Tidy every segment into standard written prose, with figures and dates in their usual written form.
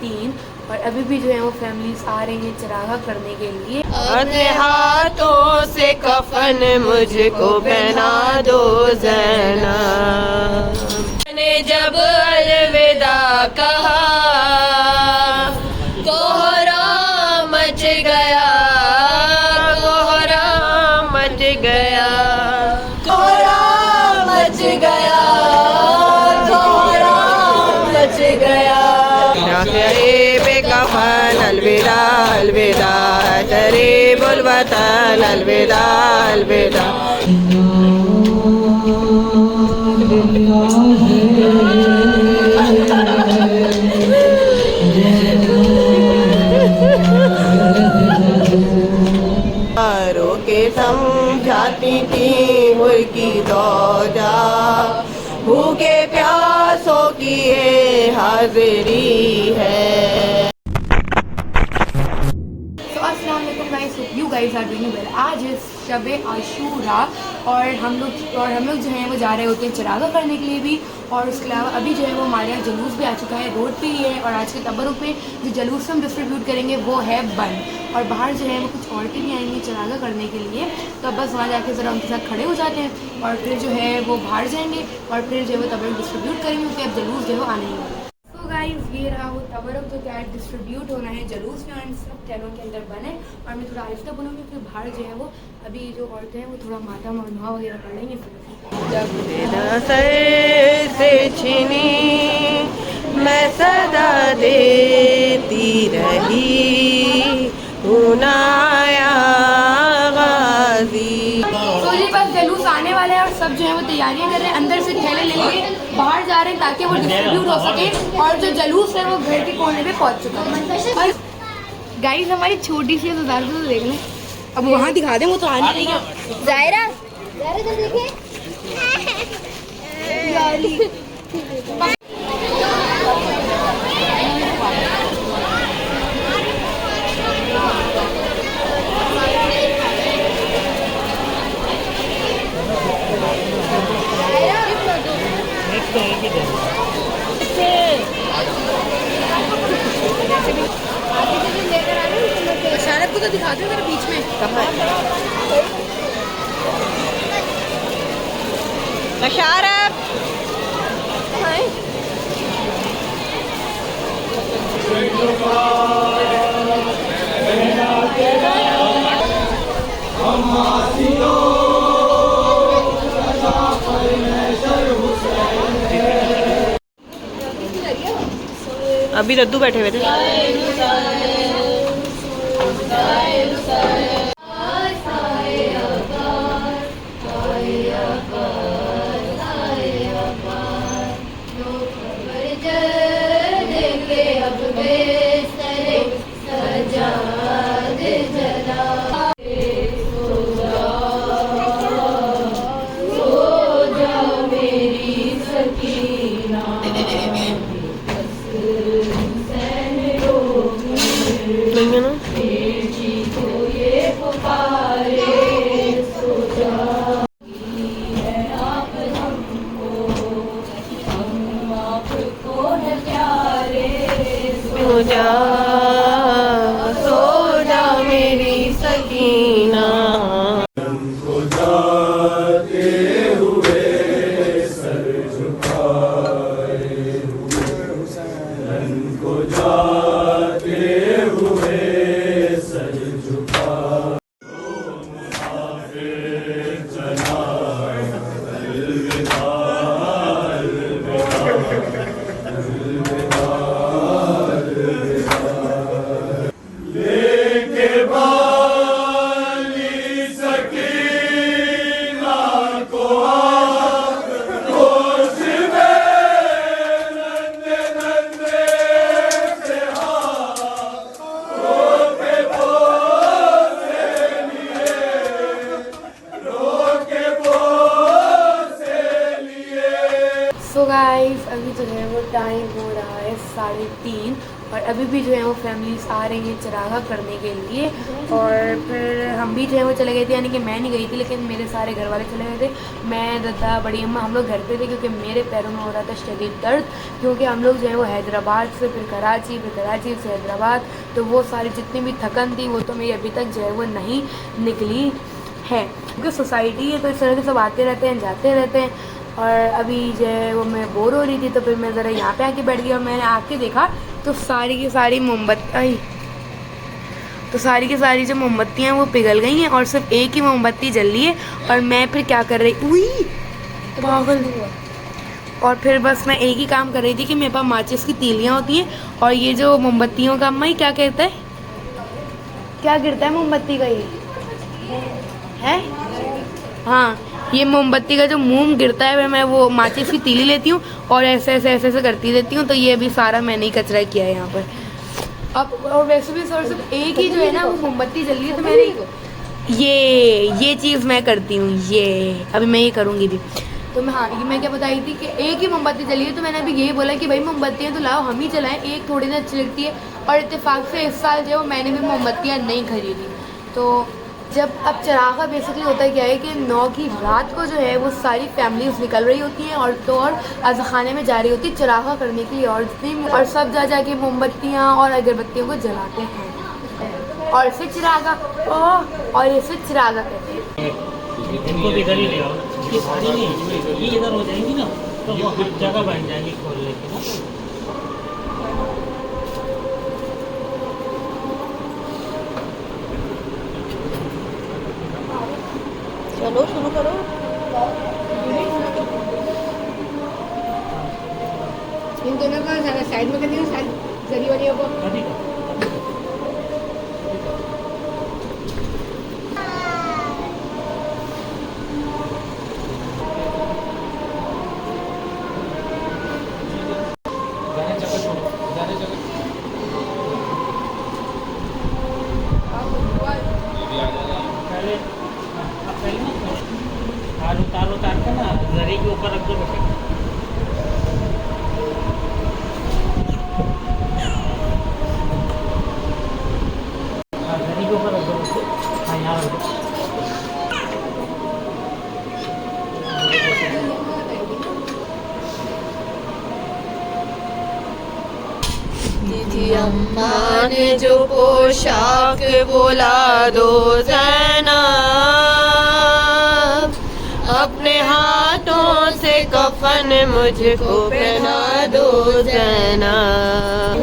3 और अभी भी जो है वो फैमिलीज आ रही हैं चरागा करने के लिए। अपने हाथों से कफन मुझको पहना दो ज़ैनब। मैंने जब अलविदा कहा कोहरा मच गया, कोहरा मच गया, कोहरा मच गया, कोहरा मच गया। बेकफन अलविदा अलविदा तेरे बुलवतन अलविदा अलविदा। के समझाती थी मुर्गी दौजा, भूखे प्यासों की ये हाजिरी है। You guys are doing well. आज इस शब आशूरा और हम लोग जो हैं वो जा रहे होते हैं चरागा करने के लिए भी, और उसके अलावा अभी जो है वो हमारे यहाँ जलूस भी आ चुका है, रोड पे ही है। और आज के तबरुक में जो जलूस हम डिस्ट्रीब्यूट करेंगे वो है बंद, और बाहर जो है वो कुछ औरतें भी आएंगी चरागा करने के लिए। तो अब बस वहाँ जाके ज़रा उनके साथ खड़े हो जाते हैं और फिर जो है वो बाहर जाएंगे और फिर जो है वो तबरुक डिस्ट्रीब्यूट करेंगे, क्योंकि अब जलूस जो है वो आने ही वाला है। गाइस ये रहा वो तबरुक जो क्या डिस्ट्रीब्यूट होना है जलूस में, और सब टैलों के अंदर बने। और मैं थोड़ा आहिस्ता बोलूँगी क्योंकि बाहर जो है वो अभी जो औरतें हैं वो थोड़ा मातम और नुआ वगैरह कर लेंगे। से छिनी मैं सदा देती रही उनाया गाजी। तो जी बस जलूस आने वाले हैं और सब जो है वो तैयारियां कर रहे हैं, अंदर से थैले लेके बाहर जा रहे हैं ताकि वो डिस्ट्रीब्यूट हो सके। और जो जलूस है वो घर के कोने पे पहुंच चुका है। और गाइस हमारी छोटी सी तो देख लें, अब वहाँ दिखा दें, वो तो आने नहीं है। जायरा तो देखे शायद को तो दिखा दो मेरे बीच में मशारफ अभी दद्दू बैठे हुए थे। सो जा मेरी सकीना। सो गाइस अभी जो है वो टाइम हो रहा है 3:30 और अभी भी जो है वो फैमिलीज आ रही हैं चरागा करने के लिए। और फिर हम भी जो है वो चले गए थे, यानी कि मैं नहीं गई थी लेकिन मेरे सारे घर वाले चले गए थे। मैं, दादा, बड़ी अम्मा, हम लोग घर पे थे क्योंकि मेरे पैरों में हो रहा था शदीद दर्द, क्योंकि हम लोग जो है वो हैदराबाद से फिर कराची से हैदराबाद, तो वो सारी जितनी भी थकन थी वो तो मेरी अभी तक जो है वो नहीं निकली है, क्योंकि सोसाइटी है तो इस तरह के सब आते रहते हैं जाते रहते हैं। और अभी जो है वो मैं बोर हो रही थी तो फिर मैं ज़रा यहाँ पे आके बैठ गई और मैंने आके देखा तो सारी की सारी मोमबत्ती जो मोमबत्तियाँ वो पिघल गई हैं और सिर्फ एक ही मोमबत्ती जल रही है। और मैं फिर क्या कर रही, उई पागल। और फिर बस मैं एक ही काम कर रही थी कि मेरे पास माचिस की तीलियाँ होती हैं और ये जो मोमबत्तियों का, अम्मा ही क्या कहता है, क्या गिरता है मोमबत्ती का, ये है, हाँ, ये मोमबत्ती का जो मोम गिरता है मैं वो माचिस की तीली लेती हूँ और ऐसे करती रहती हूँ। तो ये अभी सारा मैंने ही कचरा किया है यहाँ पर। अब और वैसे भी सर सिर्फ एक ही जो है ना वो मोमबत्ती जल रही है, तो मैंने ये चीज़ मैं करती हूँ, ये अभी मैं ये करूँगी भी। तो मैं, हाँ, ये मैं क्या बताई थी कि एक ही मोमबत्ती जली है, तो मैंने अभी यही बोला कि भाई मोमबत्तियाँ तो लाओ हम ही जलाएं, एक थोड़ी ना अच्छी लगती है। और इत्तेफाक से इस साल जो है मैंने भी मोमबत्तियाँ नहीं खरीदी। तो जब अब चरागा बेसिकली होता क्या है कि 9 की रात को जो है वो सारी फैमिलीज निकल रही होती हैं और अज़ाखाने में जा रही होती है चरागा करने के लिए, और सब जा के मोमबत्तियाँ और अगरबत्तियों को जलाते हैं और इसे चिरागा कहते हैं। इनको भी इधर ही ले आओ, ये सारी नहीं, ये इधर हो जाएंगी ना तो वो जगह बन जाएगी खोलने की ना। चलो शुरू करो। इन दोनों का साइड में कर दिया, साइड जरी वाली को अभी का उतार के ना जरी के ऊपर रख दो बेटा। हाँ, जरी के ऊपर रख दो उसको। हाँ, यहाँ रख दो। दीदी अम्मा ने जो पोशाक बोला दो ज़ैनब, अपने हाथों से कफन मुझको पहना दो ज़ैनब।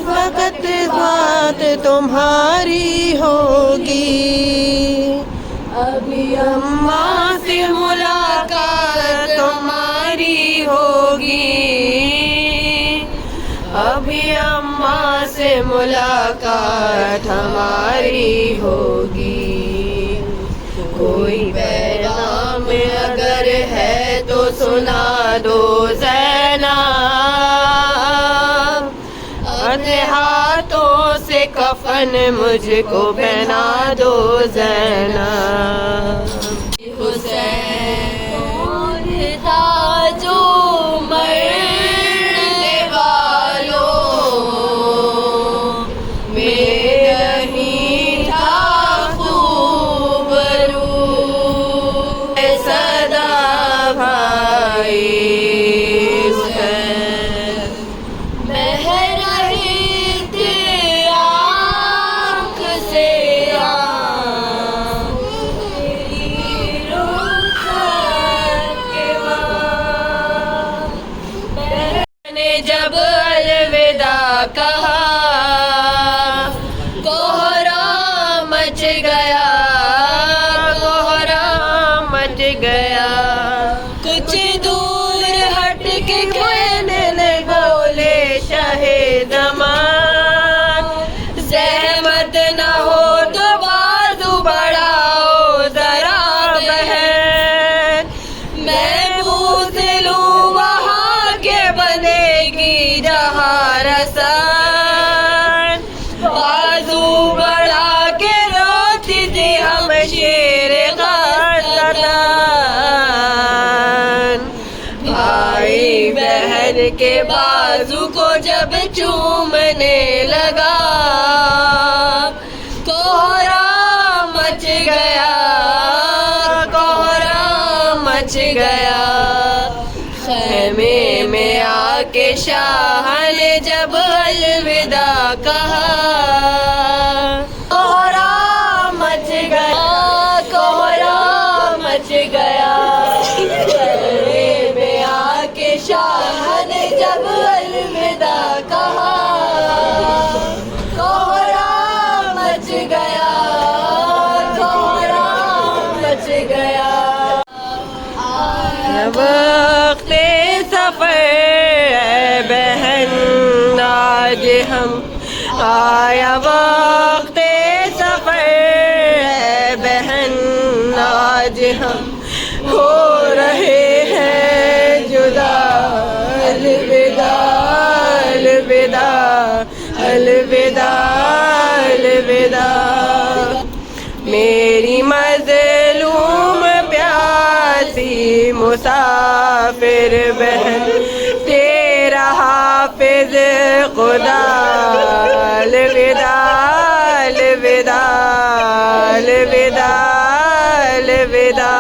वक्त बात तुम्हारी होगी, अभी अम्मा से मुलाकात तुम्हारी होगी, अभी अम्मा से मुलाकात हमारी होगी। कोई पैगाम अगर है तो सुना दो ज़ैनब, अपने हाथों से कफन मुझको पहना दो ज़ैनब। हुसैन था जो मरने वालों में नहीं था खूबरू, सदा भाई हुसैन बह रही थी आँख से जब अलविदा कहा कोहरा मच गया, कोहरा मच गया। कुछ दूर हट के कहने लगे बोले शाहे ज़मान, ज़हमत न हो तो बाजू बढ़ाओ जरा बहन, मैं पूछ लूँ वहाँ के बनेगी जहाँ रसान। बाजू बढ़ा के रोती थी हम शेर ग़ज़लान, भाई बहन के बाजू को जब चूम कहने लगा, कोहरा मच गया, कोहरा मच गया। खैमे में आके शाह ने जब अलविदा कहा, कोहरा मच गया, कोहरा मच गया। खैमे में आके शाह ने जब अलविदा कहा, कोहरा मच गया, कोहरा मच गया। वक़्ते सफ़र है बहन आज हम, आया वक़्ते सफ़र है बहन आज हम, हो रहे हैं जुदा, अलविदा अलविदा अलविदा अलविदा। मेरी मज़लूम प्यासी मुसाफिर बहन, तेरा हाफिज खुदा, अलविदा अलविदा अलविदा अलविदा।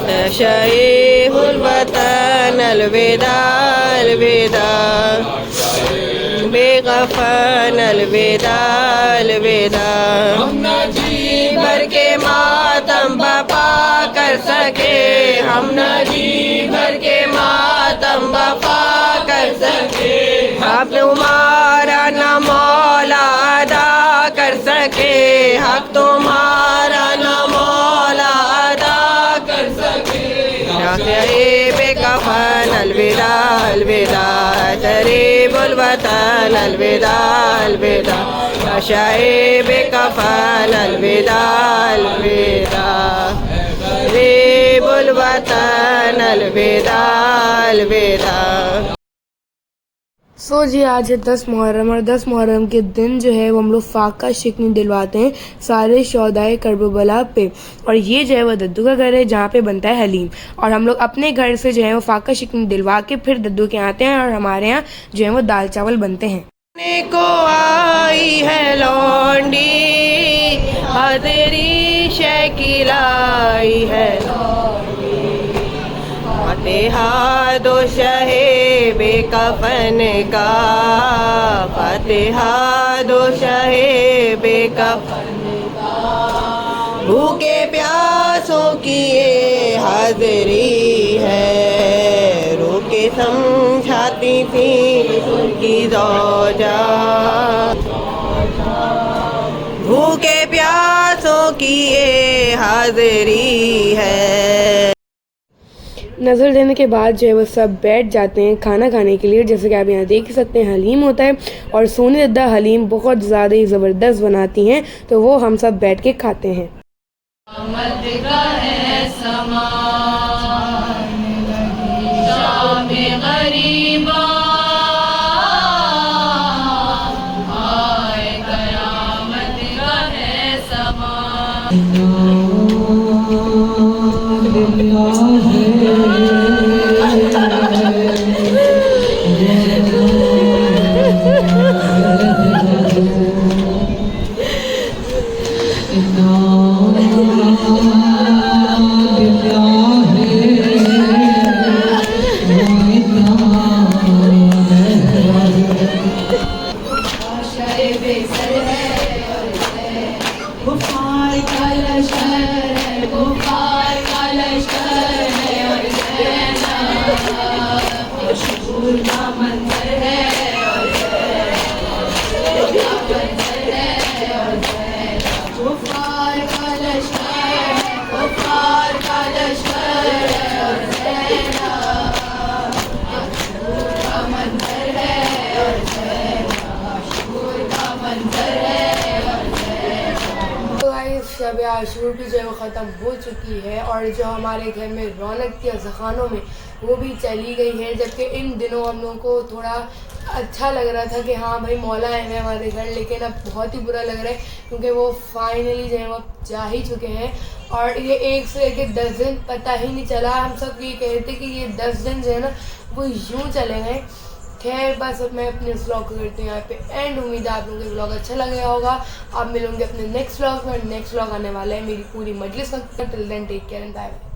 नशाए-उल वतन अलविदा अलविदा, बेगफन अलविदा अलविदा। हम ना जी भर के मातम बपा कर सके, हम ना जी भर के मातम बपा कर सके। हक तुम्हारा न मौला अदा कर सके, हक तुम्हारा न मौला अदा कर सके। बेकफन अलविदा अलविदा, तरीबुल वतन अलविदा अलविदा। नशाए बेकफन अलविदा अलविदा, तरीबुल वतन अलविदा अलविदा। सो जी आज है 10 मुहर्रम और 10 मुहर्रम के दिन जो है वो हम लोग फाका शिकनी दिलवाते हैं सारे शौदाए करबला पे। और ये जो है वो दद्दू का घर है जहाँ पे बनता है हलीम, और हम लोग अपने घर से जो है वो फाका शिकनी दिलवा के फिर दद्दू के आते हैं और हमारे यहाँ जो है वो दाल चावल बनते हैं। को आई है लौंडी, हाज़री शकीलाई है, फातिहा दो शहे बेकफन का, फातिहा दो शहे बेकफन का। भूखे प्यासों की ये हाज़री है, रोके समझाती थी उनकी ज़ौजा। भूखे प्यासों की ये हाज़री है। नज़र देने के बाद जो है वो सब बैठ जाते हैं खाना खाने के लिए। जैसे कि आप यहाँ देख सकते हैं हलीम होता है और सोनी दद्दा हलीम बहुत ज़्यादा ही ज़बरदस्त बनाती हैं, तो वो हम सब बैठ के खाते हैं। शब आशूर भी जो है वो ख़त्म हो चुकी है और जो हमारे घर में रौनक थी ज़खानों में वो भी चली गई है। जबकि इन दिनों हम लोगों को थोड़ा अच्छा लग रहा था कि हाँ भाई मौला आए हैं हमारे घर, लेकिन अब बहुत ही बुरा लग रहा है क्योंकि वो फाइनली जो है वो जा ही चुके हैं। और ये 1 से लेके 10 दिन पता ही नहीं चला। हम सब ये कह रहे थे कि ये 10 दिन जो है ना वो यूँ चले गए। खैर बस अब मैं अपने इस व्लॉग को करती हूँ यहाँ पे एंड। उम्मीद है आप लोगों को व्लॉग अच्छा लग गया होगा। आप मिलूंगे अपने नेक्स्ट व्लॉग में। नेक्स्ट व्लॉग आने वाला है मेरी पूरी मजलिस का। Till then take care and bye bye.